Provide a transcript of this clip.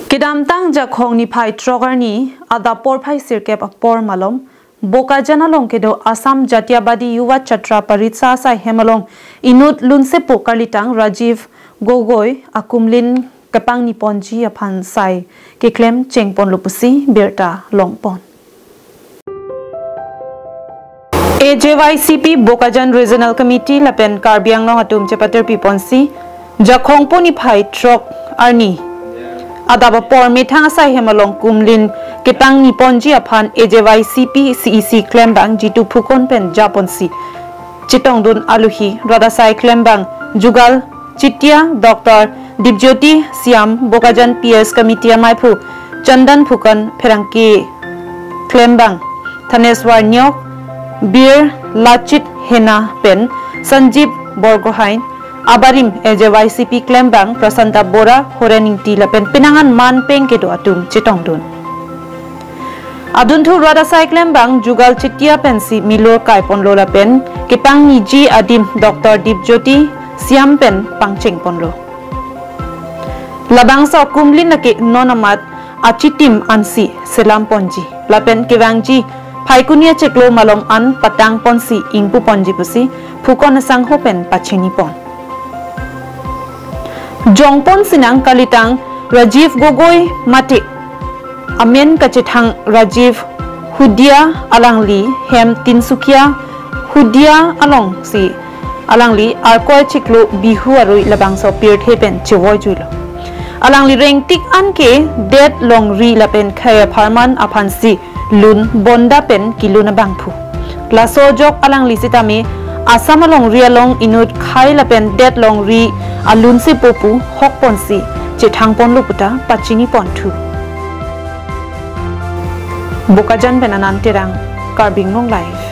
Kidam tang jakhong ni phai trogar ni ada por phai sirkep apor malom Bokajan along kedo Assam Jatiyabadi Yuva Chatra Paritsa sa hemalong inut Lunsepo Kt Rajiv Gogoi akumlin kepangniji aphan sai kepangcheng pon lupusi birta longpon. AJYCP Bokajan Regional Committee lapen karbiang no hatum chepater piponsi jakhong poni phai trok arni adaba por methang sa hemalong kumlin kepangngiji aphan AJYCP CEC klembang jitu phukon pen japonsi chitong dun aluhi radasai klembang jugal chitia Dr. Dibjoti Siam Bokajan PS Committee maipu chandan phukan pherangki klembang Thaneswar nyok bir lachit hena pen Sanjeev Borgohain abarim AJYCP klembang Prasanta Bora horening ti lapen pinangan man peng kedo atum chitong dun adun thu radasai klembang jugal chitia pensi milor kaipon lola pen kepangniji adim Dr. Dibjoti Siam pen pangcheng ponlo labang sa kumlin nake nonamat achitim ansi selam ponji lapen kewangji phaikunia cheklo malong an patang ponsi ingpu ponji pusi phukon sang hopen pachini pon jongpon sinang kalitang Rajiv Gogoi mate amen kachithang Rajiv Hudia alangli hem Tinsukia Hudia along si alangli arkoi chiklo bihu arui labang so pirt hepen chewoi juilo alangli rengtik anke dead long ri lapen khaya pharman aphansi lun bonda pen kiluna bangphu laso jok alangli sitame Assam along rialong inut khai lapen dead long ri Lunsepo hok ponsi chithang pon luputa pachini pontu Bokajan benanan terang karbing nong life